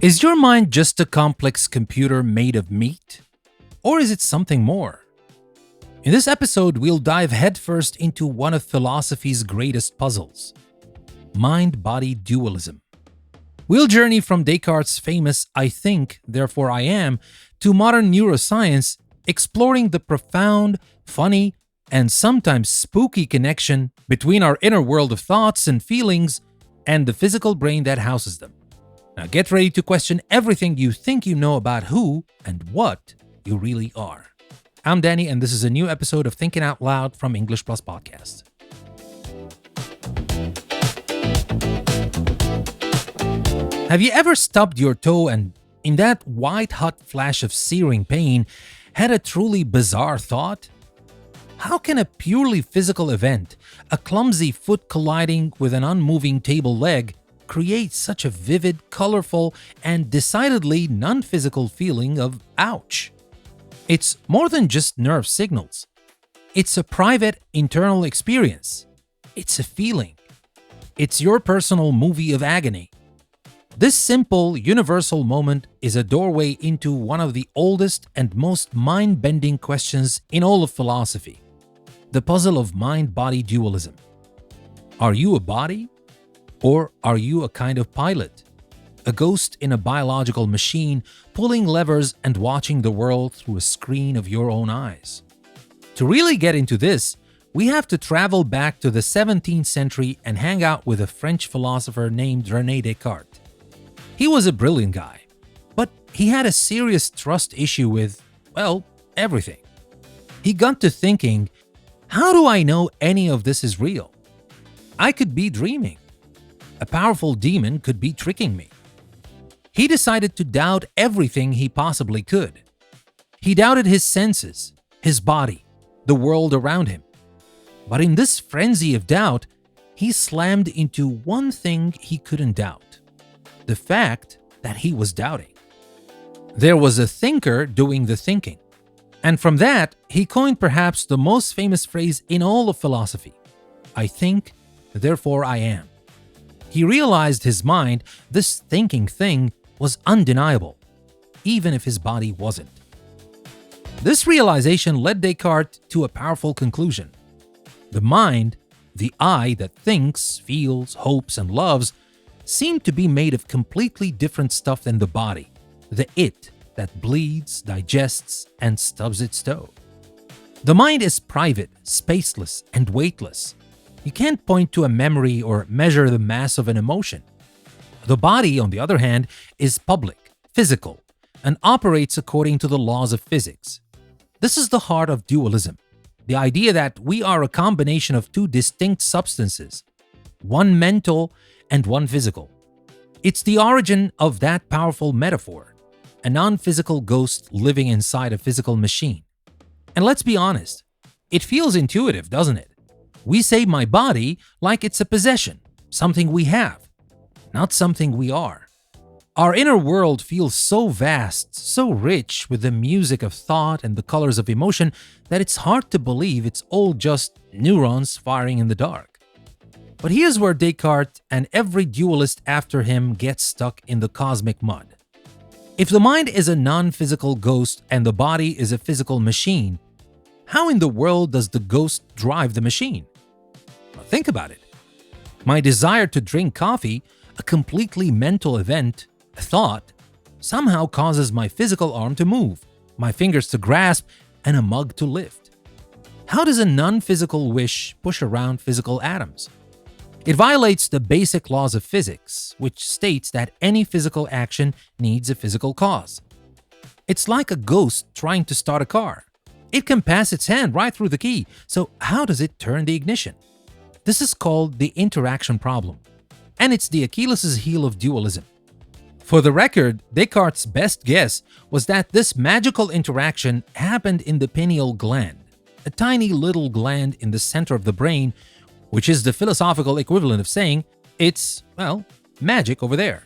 Is your mind just a complex computer made of meat? Or is it something more? In this episode, we'll dive headfirst into one of philosophy's greatest puzzles: mind-body dualism. We'll journey from Descartes' famous "I think, therefore I am" to modern neuroscience, exploring the profound, funny, and sometimes spooky connection between our inner world of thoughts and feelings and the physical brain that houses them. Now get ready to question everything you think you know about who and what you really are. I'm Danny, and this is a new episode of Thinking Out Loud from English Plus Podcast. Have you ever stubbed your toe and, in that white-hot flash of searing pain, had a truly bizarre thought? How can a purely physical event, a clumsy foot colliding with an unmoving table leg, create such a vivid, colorful, and decidedly non-physical feeling of ouch? It's more than just nerve signals. It's a private, internal experience. It's a feeling. It's your personal movie of agony. This simple, universal moment is a doorway into one of the oldest and most mind-bending questions in all of philosophy: the puzzle of mind-body dualism. Are you a body? Or are you a kind of pilot? A ghost in a biological machine, pulling levers and watching the world through a screen of your own eyes? To really get into this, we have to travel back to the 17th century and hang out with a French philosopher named René Descartes. He was a brilliant guy, but he had a serious trust issue with, well, everything. He got to thinking, how do I know any of this is real? I could be dreaming. A powerful demon could be tricking me. He decided to doubt everything he possibly could. He doubted his senses, his body, the world around him. But in this frenzy of doubt, he slammed into one thing he couldn't doubt: the fact that he was doubting. There was a thinker doing the thinking. And from that, he coined perhaps the most famous phrase in all of philosophy: I think, therefore I am. He realized his mind, this thinking thing, was undeniable, even if his body wasn't. This realization led Descartes to a powerful conclusion. The mind, the I that thinks, feels, hopes, and loves, seemed to be made of completely different stuff than the body, the it that bleeds, digests, and stubs its toe. The mind is private, spaceless, and weightless. You can't point to a memory or measure the mass of an emotion. The body, on the other hand, is public, physical, and operates according to the laws of physics. This is the heart of dualism, the idea that we are a combination of two distinct substances, one mental and one physical. It's the origin of that powerful metaphor: a non-physical ghost living inside a physical machine. And let's be honest, it feels intuitive, doesn't it? We say my body like it's a possession, something we have, not something we are. Our inner world feels so vast, so rich with the music of thought and the colors of emotion that it's hard to believe it's all just neurons firing in the dark. But here's where Descartes and every dualist after him gets stuck in the cosmic mud. If the mind is a non-physical ghost and the body is a physical machine, how in the world does the ghost drive the machine? Well, think about it. My desire to drink coffee, a completely mental event, a thought, somehow causes my physical arm to move, my fingers to grasp, and a mug to lift. How does a non-physical wish push around physical atoms? It violates the basic laws of physics, which states that any physical action needs a physical cause. It's like a ghost trying to start a car. It can pass its hand right through the key, so how does it turn the ignition? This is called the interaction problem, and it's the Achilles' heel of dualism. For the record, Descartes' best guess was that this magical interaction happened in the pineal gland, a tiny little gland in the center of the brain, which is the philosophical equivalent of saying it's, well, magic over there.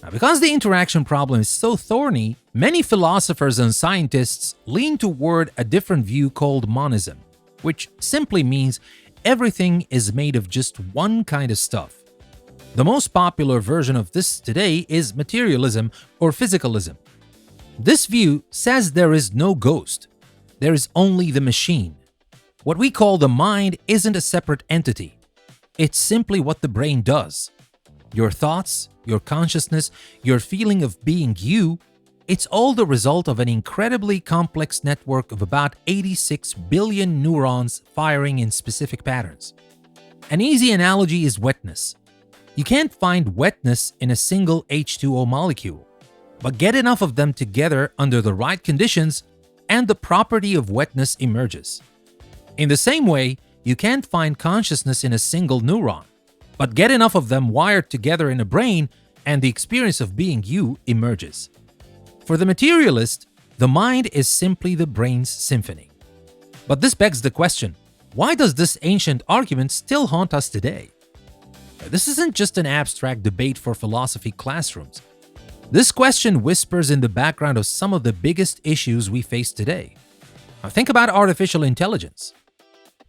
Now, because the interaction problem is so thorny, many philosophers and scientists lean toward a different view called monism, which simply means everything is made of just one kind of stuff. The most popular version of this today is materialism or physicalism. This view says there is no ghost, there is only the machine. What we call the mind isn't a separate entity. It's simply what the brain does. Your thoughts, your consciousness, your feeling of being you, it's all the result of an incredibly complex network of about 86 billion neurons firing in specific patterns. An easy analogy is wetness. You can't find wetness in a single H2O molecule, but get enough of them together under the right conditions and the property of wetness emerges. In the same way, you can't find consciousness in a single neuron, but get enough of them wired together in a brain and the experience of being you emerges. For the materialist, the mind is simply the brain's symphony. But this begs the question, why does this ancient argument still haunt us today? This isn't just an abstract debate for philosophy classrooms. This question whispers in the background of some of the biggest issues we face today. Now think about artificial intelligence.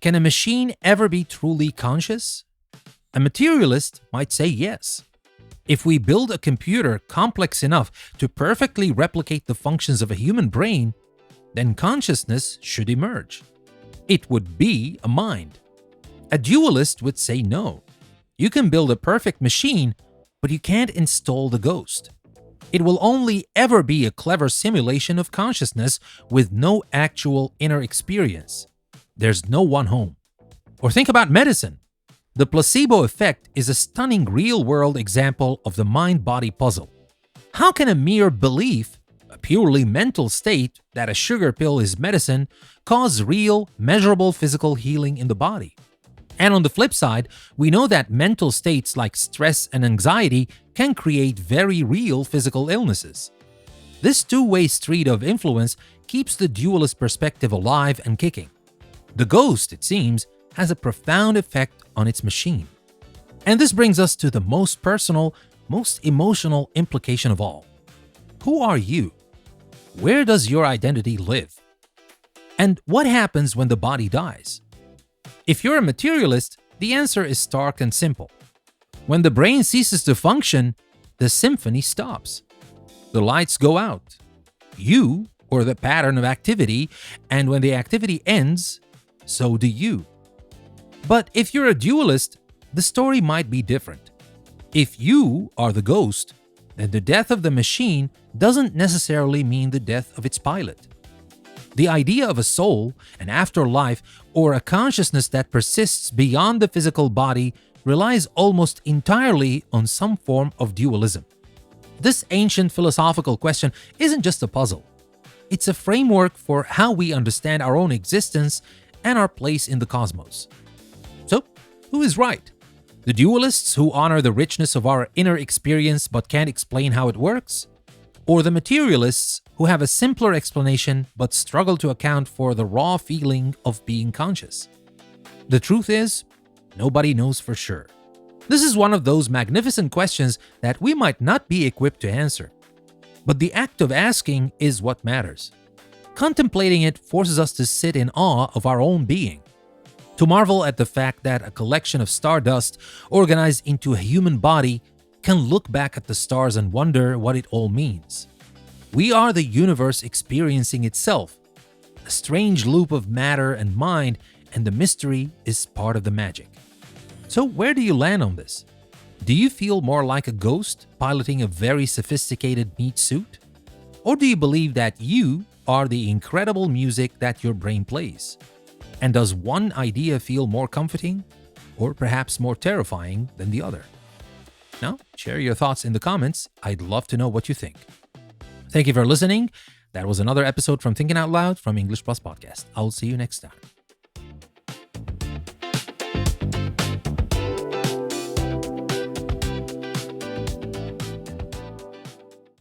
Can a machine ever be truly conscious? A materialist might say yes. If we build a computer complex enough to perfectly replicate the functions of a human brain, then consciousness should emerge. It would be a mind. A dualist would say no. You can build a perfect machine, but you can't install the ghost. It will only ever be a clever simulation of consciousness with no actual inner experience. There's no one home. Or think about medicine. The placebo effect is a stunning real-world example of the mind-body puzzle. How can a mere belief, a purely mental state that a sugar pill is medicine, cause real, measurable physical healing in the body? And on the flip side, we know that mental states like stress and anxiety can create very real physical illnesses. This two-way street of influence keeps the dualist perspective alive and kicking. The ghost, it seems, has a profound effect on its machine. And this brings us to the most personal, most emotional implication of all. Who are you? Where does your identity live? And what happens when the body dies? If you're a materialist, the answer is stark and simple. When the brain ceases to function, the symphony stops. The lights go out. You, or the pattern of activity, and when the activity ends, so do you. But if you're a dualist, the story might be different. If you are the ghost, then the death of the machine doesn't necessarily mean the death of its pilot. The idea of a soul, an afterlife, or a consciousness that persists beyond the physical body relies almost entirely on some form of dualism. This ancient philosophical question isn't just a puzzle. It's a framework for how we understand our own existence and our place in the cosmos. So, who is right? The dualists who honor the richness of our inner experience but can't explain how it works? Or the materialists who have a simpler explanation but struggle to account for the raw feeling of being conscious? The truth is, nobody knows for sure. This is one of those magnificent questions that we might not be equipped to answer. But the act of asking is what matters. Contemplating it forces us to sit in awe of our own being, to marvel at the fact that a collection of stardust organized into a human body can look back at the stars and wonder what it all means. We are the universe experiencing itself, a strange loop of matter and mind, and the mystery is part of the magic. So where do you land on this? Do you feel more like a ghost piloting a very sophisticated meat suit? Or do you believe that you are the incredible music that your brain plays? And does one idea feel more comforting or perhaps more terrifying than the other? Now, share your thoughts in the comments. I'd love to know what you think. Thank you for listening. That was another episode from Thinking Out Loud from English Plus Podcast. I'll see you next time.